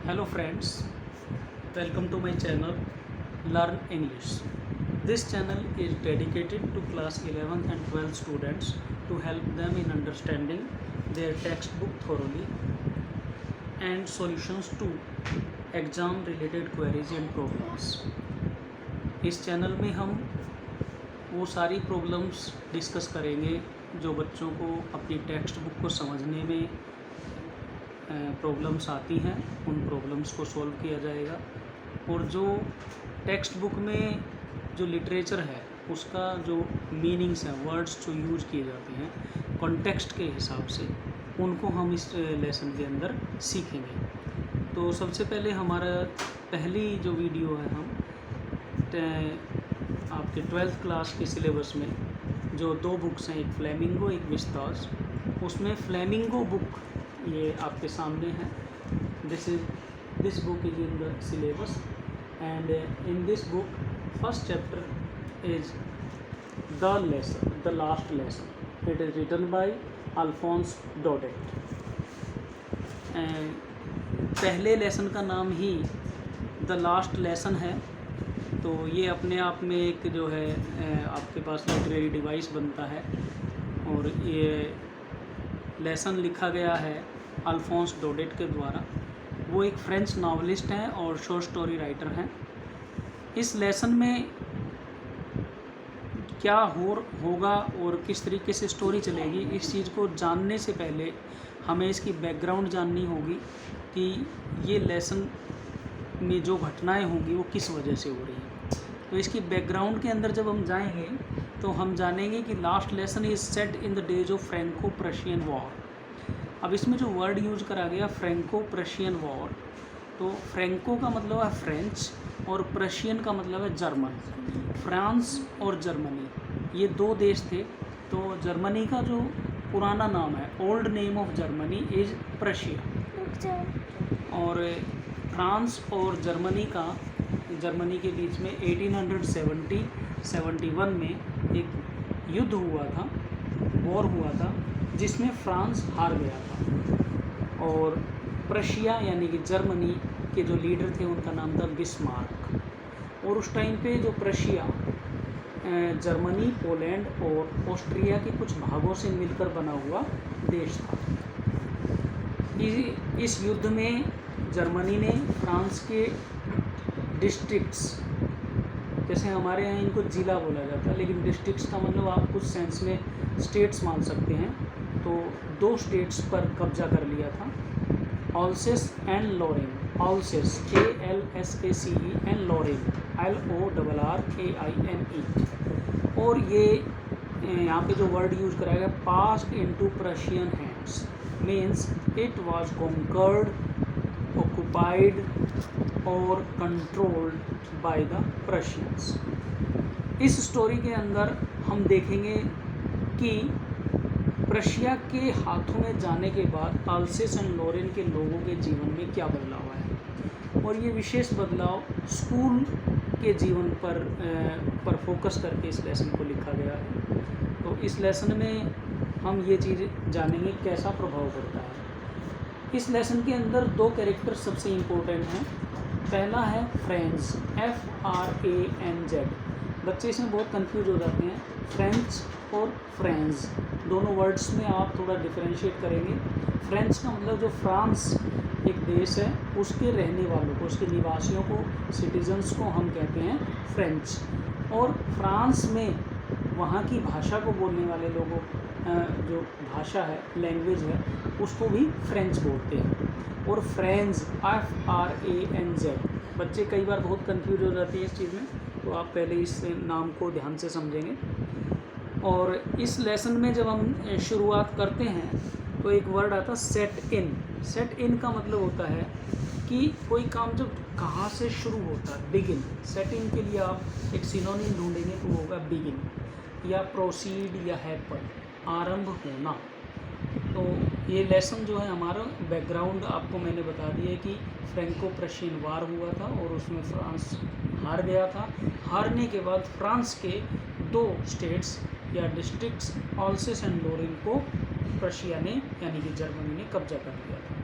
Hello friends, welcome to my channel Learn English. This channel is dedicated to class 11th and 12th students to help them in understanding their textbook thoroughly and solutions to exam related queries and problems. इस channel में हम वो सारी problems discuss करेंगे जो बच्चों को अपनी टेक्स्ट बुक को समझने में प्रॉब्लम्स आती हैं। उन प्रॉब्लम्स को सॉल्व किया जाएगा और जो टेक्स्ट बुक में जो लिटरेचर है उसका जो मीनिंग्स हैं, वर्ड्स जो यूज़ किए जाते हैं कॉन्टेक्स्ट के हिसाब से, उनको हम इस लेसन के अंदर सीखेंगे। तो सबसे पहले हमारा पहली जो वीडियो है, हम आपके 12th क्लास के सिलेबस में जो दो बुक्स हैं, एक फ्लेमिंगो एक विस्तास, उसमें फ्लेमिंगो बुक ये आपके सामने है। This book is in the syllabus and in this book first chapter is the lesson, the last lesson. It is written by Alphonse Daudet. पहले लेसन का नाम ही द लास्ट लेसन है, तो ये अपने आप में एक जो है आपके पास लिटरेरी डिवाइस बनता है। और ये लेसन लिखा गया है अल्फोंस डोडेट के द्वारा। वो एक फ्रेंच नावलिस्ट हैं और शॉर्ट स्टोरी राइटर हैं। इस लेसन में क्या होगा और किस तरीके से स्टोरी चलेगी, इस चीज़ को जानने से पहले हमें इसकी बैकग्राउंड जाननी होगी कि ये लेसन में जो घटनाएं होंगी वो किस वजह से हो रही हैं। तो इसकी बैकग्राउंड के अंदर जब हम जाएंगे तो हम जानेंगे कि last lesson is set in the days of Franco Prussian war. अब इसमें जो वर्ड यूज़ करा गया फ्रैंको प्रशियन वॉर, तो फ्रैंको का मतलब है फ्रेंच और प्रशियन का मतलब है जर्मन। फ्रांस और जर्मनी ये दो देश थे। तो जर्मनी का जो पुराना नाम है, old name of Germany is Prussia, और फ्रांस और जर्मनी के बीच में 1870-71 में एक युद्ध हुआ था, वॉर हुआ था, जिसमें फ्रांस हार गया था। और प्रशिया यानी कि जर्मनी के जो लीडर थे उनका नाम था बिस्मार्क। और उस टाइम पे जो प्रशिया जर्मनी, पोलैंड और ऑस्ट्रिया के कुछ भागों से मिलकर बना हुआ देश था। इस युद्ध में जर्मनी ने फ्रांस के डिस्ट्रिक्ट्स, जैसे हमारे यहाँ इनको जिला बोला जाता है, लेकिन डिस्ट्रिक्ट्स का मतलब आप कुछ सेंस में स्टेट्स मान सकते हैं, तो दो स्टेट्स पर कब्जा कर लिया था, Alsace and Lorraine. Alsace ALSACE and Lorraine LORRAINE। और ये यहाँ पे जो वर्ड यूज़ कराया गया passed into Prussian hands, means it was conquered, occupied और controlled by the Prussians। इस स्टोरी के अंदर हम देखेंगे कि प्रशिया के हाथों में जाने के बाद अल्सेस एंड लॉरेन के लोगों के जीवन में क्या बदलाव आया, और ये विशेष बदलाव स्कूल के जीवन पर फोकस करके इस लेसन को लिखा गया है। तो इस लेसन में हम ये चीज़ जानेंगे कैसा प्रभाव पड़ता है। इस लेसन के अंदर दो कैरेक्टर सबसे इम्पोर्टेंट हैं। पहला है फ्रेंच, FRANZ। बच्चे इसमें बहुत कंफ्यूज हो जाते हैं, फ्रेंच और फ्रेंच दोनों वर्ड्स में आप थोड़ा डिफरेंशिएट करेंगे। फ्रेंच का मतलब जो फ्रांस एक देश है उसके रहने वालों को, उसके निवासियों को, सिटीजन्स को हम कहते हैं फ्रेंच। और फ्रांस में वहाँ की भाषा को बोलने वाले लोगों, जो भाषा है, लैंग्वेज है, उसको भी फ्रेंच बोलते हैं। और फ्रेंच FRANZ। बच्चे कई बार बहुत कंफ्यूज हो जाते हैं इस चीज़ में, तो आप पहले इस नाम को ध्यान से समझेंगे। और इस लेसन में जब हम शुरुआत करते हैं तो एक वर्ड आता है सेट इन। सेट इन का मतलब होता है कि कोई काम जब कहाँ से शुरू होता है, बिगिन। सेट इन के लिए आप एक सिनोनिम ढूंढेंगे तो होगा बिगिन या प्रोसीड या हैपन, आरंभ होना। तो ये लेसन जो है हमारा बैकग्राउंड आपको मैंने बता दिया है कि फ्रैंको प्रशियन वार हुआ था और उसमें फ्रांस हार गया था। हारने के बाद फ्रांस के दो स्टेट्स या डिस्ट्रिक्ट्स अल्सेस एंड लॉरेन को प्रशिया ने यानी कि जर्मनी ने कब्जा कर लिया था।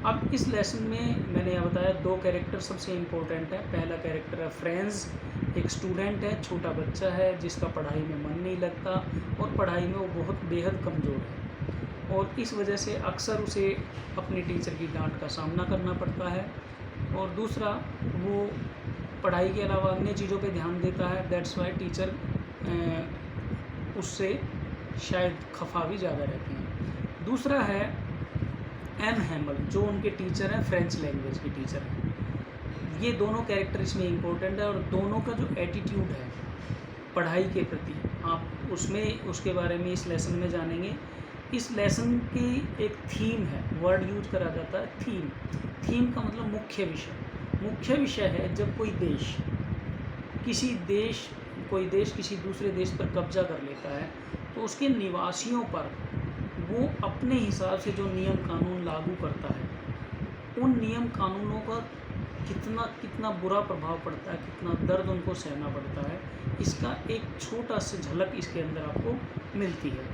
अब इस लेसन में मैंने यह बताया 2 कैरेक्टर सबसे इम्पोर्टेंट है। पहला कैरेक्टर है फ्रेंड्स, एक स्टूडेंट है, छोटा बच्चा है जिसका पढ़ाई में मन नहीं लगता और पढ़ाई में वो बहुत बेहद कमज़ोर है और इस वजह से अक्सर उसे अपने टीचर की डांट का सामना करना पड़ता है। और दूसरा, वो पढ़ाई के अलावा अन्य चीज़ों पे ध्यान देता है, दैट्स वाई टीचर उससे शायद खफा भी ज़्यादा रहते हैं। दूसरा है एम हैमल, जो उनके टीचर हैं, फ्रेंच लैंग्वेज के टीचर हैं। ये दोनों कैरेक्टर इसमें इम्पोर्टेंट है और दोनों का जो एटीट्यूड है पढ़ाई के प्रति, आप उसके बारे में इस लेसन में जानेंगे। इस लेसन की एक थीम है, वर्ड यूज करा जाता है थीम। थीम का मतलब मुख्य विषय। मुख्य विषय है जब कोई देश किसी दूसरे देश पर कब्जा कर लेता है तो उसके निवासियों पर वो अपने हिसाब से जो नियम कानून लागू करता है, उन नियम कानूनों का कितना बुरा प्रभाव पड़ता है, कितना दर्द उनको सहना पड़ता है, इसका एक छोटा सा झलक इसके अंदर आपको मिलती है।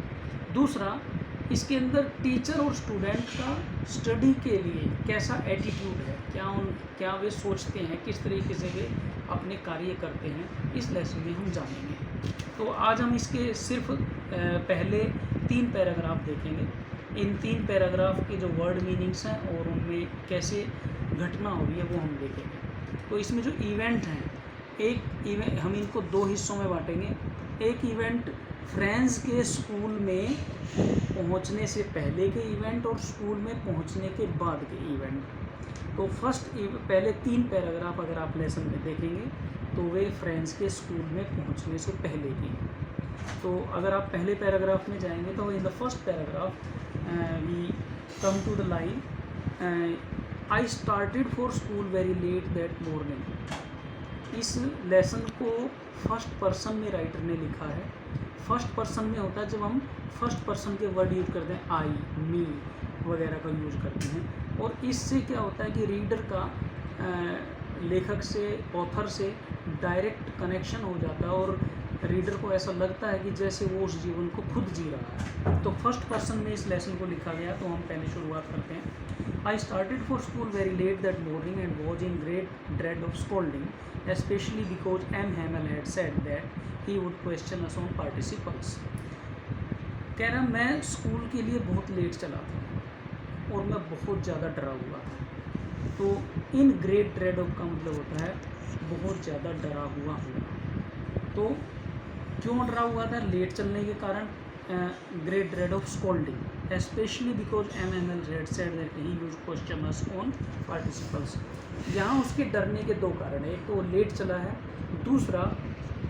दूसरा, इसके अंदर टीचर और स्टूडेंट का स्टडी के लिए कैसा एटीट्यूड है, क्या वे सोचते हैं, किस तरीके से वे अपने कार्य करते हैं, इस लेसन में हम जानेंगे। तो आज हम इसके सिर्फ पहले 3 पैराग्राफ देखेंगे। इन 3 पैराग्राफ के जो वर्ड मीनिंग्स हैं और उनमें कैसे घटना हो रही है वो हम देखेंगे। तो इसमें जो इवेंट हैं, एक इवेंट हम इनको 2 हिस्सों में बांटेंगे। एक इवेंट फ्रेंड्स के स्कूल में पहुंचने से पहले के इवेंट और स्कूल में पहुंचने के बाद के इवेंट। तो पहले 3 पैराग्राफ अगर आप लेसन में देखेंगे तो वे फ्रेंड्स के स्कूल में पहुंचने से पहले के हैं। तो अगर आप पहले पैराग्राफ में जाएंगे तो in the first paragraph we come to the line I started for school very late that morning. इस लेसन को फर्स्ट पर्सन में राइटर ने लिखा है। फर्स्ट पर्सन में होता है जब हम फर्स्ट पर्सन के वर्ड यूज करते हैं, आई, मी वगैरह का यूज करते हैं। और इससे क्या होता है कि रीडर का लेखक से, ऑथर से डायरेक्ट कनेक्शन हो जाता है और रीडर को ऐसा लगता है कि जैसे वो उस जीवन को खुद जी रहा है। तो फर्स्ट पर्सन में इस लेसन को लिखा गया। तो हम पहले शुरुआत करते हैं। आई started for school very late that morning and was in great dread of scolding, especially because M. Hamel had said that he would question us on participles। कह रहा मैं स्कूल के लिए बहुत लेट चला था और मैं बहुत ज़्यादा डरा हुआ था। तो इन ग्रेट ड्रेड ऑफ का मतलब होता है बहुत ज़्यादा डरा हुआ होना। तो क्यों डरा हुआ था? लेट चलने के कारण। Great dread of scolding, especially because M. Hamel had said that he would question us on participles। यहाँ उसके डरने के 2 कारण है। एक तो वो लेट चला है, दूसरा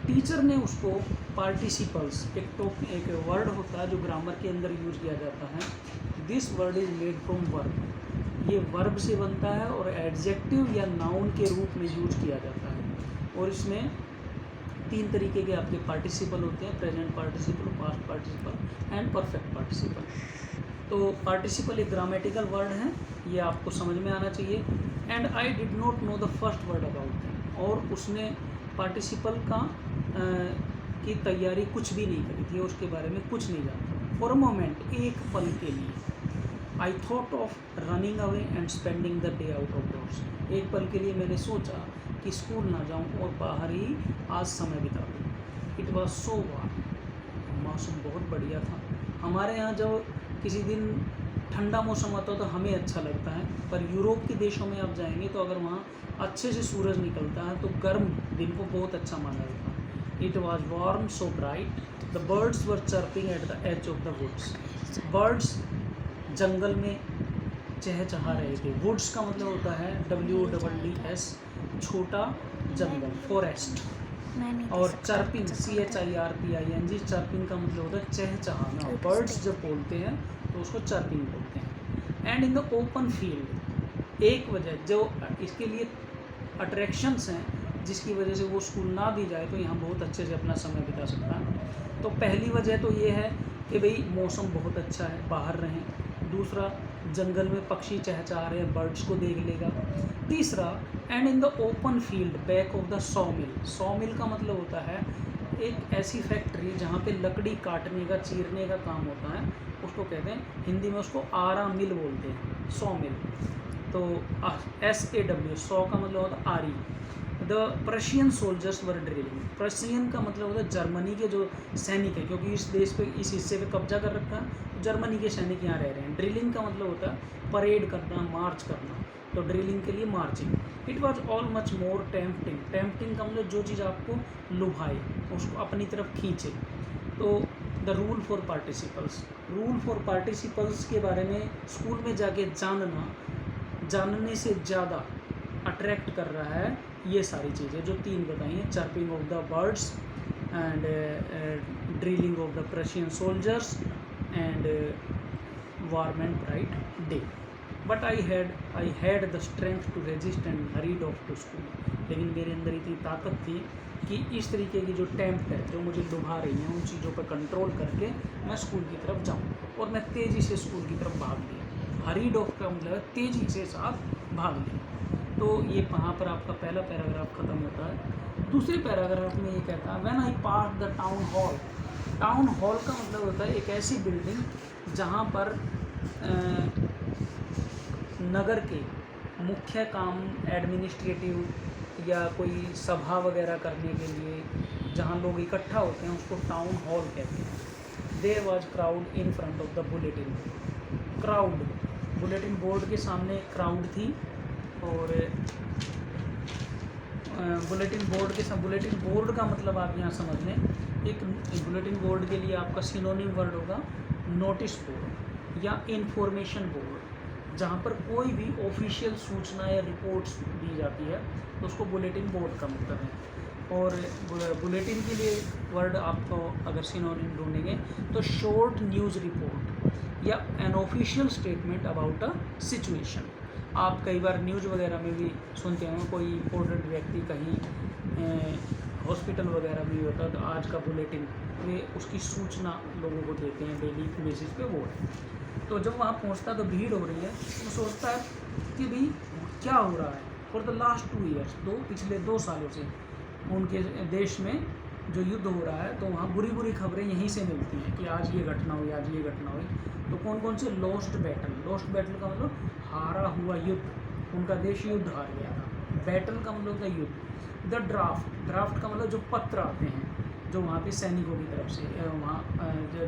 टीचर ने उसको पार्टिसिपल्स, एक वर्ड होता है जो ग्रामर के अंदर यूज किया जाता है। This word is made from verb. ये वर्ब से बनता है और एडजेक्टिव या नाउन के रूप में यूज किया जाता है। और इसमें 3 तरीके के आपके पार्टिसिपल होते हैं, present participle, past participle and perfect participle. तो पार्टिसिपल एक ग्रामेटिकल वर्ड है, ये आपको समझ में आना चाहिए। And I did not know the first word about them. और उसने पार्टिसिपल की तैयारी कुछ भी नहीं करी थी, उसके बारे में कुछ नहीं जानता। फॉर अ मोमेंट, एक पल के लिए, I thought of running away and spending the day out of doors. एक पल के लिए मैंने सोचा कि स्कूल ना जाऊं और बाहर ही आज समय बिता दूँ। इट वॉज सो वार्म, मौसम बहुत बढ़िया था। हमारे यहाँ जब किसी दिन ठंडा मौसम आता है तो हमें अच्छा लगता है, पर यूरोप के देशों में आप जाएंगे तो अगर वहाँ अच्छे से सूरज निकलता है तो गर्म दिन को बहुत अच्छा माना जाता है। It was warm, so bright, the birds were chirping at the edge of the woods. Birds जंगल में चहचहा रहे थे। वुड्स का मतलब होता है WOODS, छोटा जंगल, फॉरेस्ट। और चर्पिंग, CHIRPING, चर्पिंग का मतलब होता है चहचहाना। बर्ड्स जब बोलते हैं तो उसको चर्पिंग बोलते हैं। And in the open field, एक वजह जो इसके लिए अट्रैक्शंस हैं जिसकी वजह से वो स्कूल ना भी जाए तो यहाँ बहुत अच्छे से अपना समय बिता सकता है। तो पहली वजह तो ये है कि भाई मौसम बहुत अच्छा है, बाहर रहें। दूसरा, जंगल में पक्षी चहचहा रहे हैं, बर्ड्स को देख लेगा। तीसरा, and in the open field back of the saw mill. Saw mill का मतलब होता है एक ऐसी फैक्ट्री जहाँ पे लकड़ी काटने का, चीरने का काम होता है, उसको कहते हैं, हिंदी में उसको आरा मिल बोलते हैं, सॉ मिल। तो SAW 100 का मतलब होता है RE। The Prussian soldiers were drilling. Prussian का मतलब होता है जर्मनी के जो सैनिक हैं, क्योंकि इस देश पे इस हिस्से पे कब्जा कर रखा है, जर्मनी के सैनिक यहाँ रह रहे हैं। ड्रिलिंग का मतलब होता है परेड करना, मार्च करना, तो ड्रिलिंग के लिए marching. It was all much more tempting. Tempting का मतलब जो चीज़ आपको लुभाए, उसको अपनी तरफ खींचे। तो the rule for participles. Rule for participles के बारे में स्कूल में जाके जानने से ज़्यादा अट्रैक्ट कर रहा है ये सारी चीज़ें जो 3 बताई हैं, chirping of the birds and drilling of the Prussian soldiers and warm and bright day. But I had the strength to resist and hurried off to school. लेकिन मेरे अंदर इतनी ताकत थी कि इस तरीके की जो टेम्प्ट है, जो मुझे लुभा रही हैं, उन चीज़ों पर कंट्रोल करके मैं स्कूल की तरफ जाऊँ, और मैं तेज़ी से स्कूल की तरफ भाग लिया। हरीड ऑफ का मतलब तेज़ी से साथ भाग लिया। तो ये वहाँ पर आपका पहला पैराग्राफ ख़त्म होता है। दूसरे पैराग्राफ में ये कहता है when I pass the town hall. Town hall का मतलब होता है एक ऐसी बिल्डिंग जहाँ पर नगर के मुख्य काम एडमिनिस्ट्रेटिव या कोई सभा वगैरह करने के लिए जहाँ लोग इकट्ठा होते हैं उसको टाउन हॉल कहते हैं। There was crowd in front of the bulletin board. Crowd, bulletin board के सामने क्राउड थी, और बुलेटिन बोर्ड का मतलब आप यहाँ समझ लें, एक बुलेटिन बोर्ड के लिए आपका सिनोनिम वर्ड होगा नोटिस बोर्ड या इंफॉर्मेशन बोर्ड। जहाँ पर कोई भी ऑफिशियल सूचना या रिपोर्ट्स दी जाती है तो उसको बुलेटिन बोर्ड का मतलब है। और बुलेटिन के लिए वर्ड आपको अगर सिनोनिम ढूंढेंगे तो शॉर्ट न्यूज़ रिपोर्ट या an official statement about a situation. आप कई बार न्यूज़ वगैरह में भी सुनते हैं, कोई इम्पोर्टेंट व्यक्ति कहीं हॉस्पिटल वगैरह में होता है तो आज का बुलेटिन, वे उसकी सूचना लोगों को देते हैं डेली बेसिस पे, वो है। तो जब वहाँ पहुँचता तो भीड़ हो रही है, तो सोचता है कि भाई क्या हो रहा है। फॉर द लास्ट 2 ईयर्स, पिछले 2 सालों से उनके देश में जो युद्ध हो रहा है, तो वहाँ बुरी खबरें यहीं से मिलती हैं कि आज ये घटना हुई, आज ये घटना हुई। तो कौन कौन से लॉस्ट बैटल का मतलब हारा हुआ युद्ध, उनका देश युद्ध हार गया था। बैटल का मतलब होता है युद्ध। द ड्राफ्ट का मतलब जो पत्र आते हैं जो वहाँ पे सैनिकों की तरफ से, वहाँ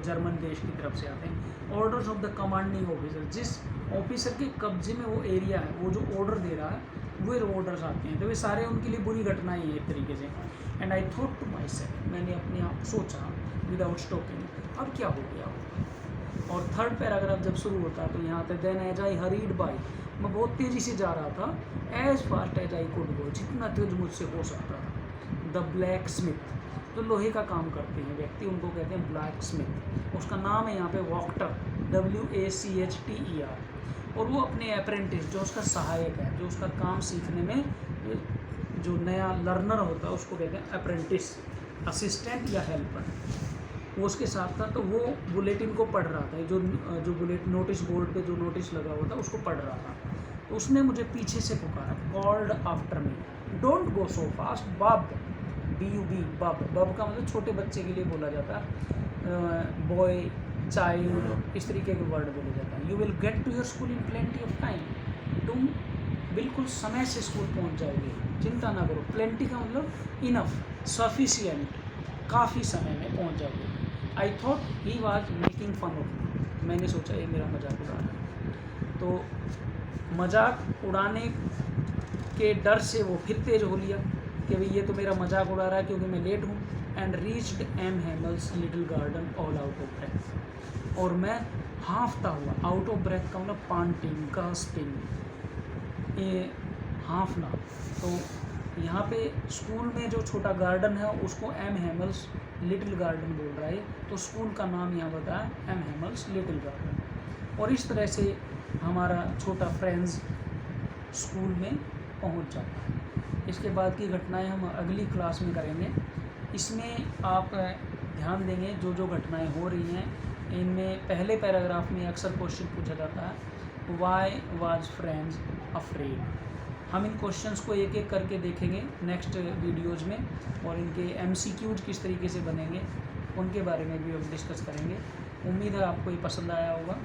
जर्मन देश की तरफ से आते हैं। Orders of the commanding officer, जिस ऑफिसर के कब्जे में वो एरिया है, वो जो ऑर्डर दे रहा है वो ऑर्डर्स आते हैं, तो वे सारे उनके लिए बुरी घटनाएं हैं एक तरीके से। And I thought to my self, मैंने अपने आप सोचा विदाउट स्टॉपिंग, अब क्या हो गया। और थर्ड पैराग्राफ जब शुरू होता तो यहाँ पे then as I hurried by, मैं बहुत तेज़ी से जा रहा था, as fast as I could go, जितना तेज मुझसे हो सकता था। द ब्लैक स्मिथ, तो लोहे का काम करते हैं व्यक्ति, उनको कहते हैं ब्लैक स्मिथ। उसका नाम है यहाँ पे वॉक्टर, WACHTER। और वो अपने अप्रेंटिस, जो उसका सहायक है, जो उसका काम सीखने में जो नया लर्नर होता है उसको कहते हैं अप्रेंटिस, असिस्टेंट या हेल्पर। वो उसके साथ था, तो वो बुलेटिन को पढ़ रहा था, जो बुलेटिन नोटिस बोर्ड पे जो नोटिस लगा हुआ था उसको पढ़ रहा था। तो उसने मुझे पीछे से पुकारा, called after me, don't go so fast बब, BUB, बब का मतलब छोटे बच्चे के लिए बोला जाता है, बॉय, चाइल्ड, इस तरीके के वर्ड बोले जाता है। You will get to your school in plenty of time, तुम बिल्कुल समय से स्कूल पहुंच जाओगे, चिंता ना करो। प्लेंटी का मतलब इनफ, सफिशिएंट, काफ़ी समय में पहुंच जाओगे। I thought he was making fun of me, मैंने सोचा ये मेरा मजाक उड़ा रहा है। तो मजाक उड़ाने के डर से वो फिर तेज़ हो लिया कि भाई ये तो मेरा मजाक उड़ा रहा है क्योंकि मैं लेट हूँ। And reached M Hamel's little garden all out of breath, और मैं हाँफता हुआ, आउट ऑफ ब्रेथ का मतलब पांटिंग, गास्पिंग, ये हाँफना। तो यहाँ पे स्कूल में जो छोटा गार्डन है उसको एम हेमल्स लिटिल गार्डन बोल रहा है, तो स्कूल का नाम यहाँ बताया एम हेमल्स लिटिल गार्डन। और इस तरह से हमारा छोटा फ्रेंड्स स्कूल में पहुँच जाता है। इसके बाद की घटनाएं हम अगली क्लास में करेंगे। इसमें आप ध्यान देंगे जो जो घटनाएं हो रही हैं, इनमें पहले पैराग्राफ में अक्सर क्वेश्चन पूछा जाता है, वाई वाज फ्रेंड्स अफ्रेड। हम इन क्वेश्चंस को एक एक करके देखेंगे नेक्स्ट वीडियोज़ में, और इनके MCQs किस तरीके से बनेंगे उनके बारे में भी हम डिस्कस करेंगे। उम्मीद है आपको ये पसंद आया होगा।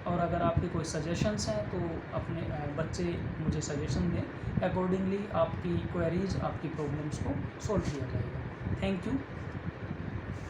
और अगर आपके कोई सजेशंस हैं तो अपने बच्चे मुझे सजेशन दें, अकॉर्डिंगली आपकी क्वेरीज, आपकी प्रॉब्लम्स को सॉल्व किया जाएगा। Thank you.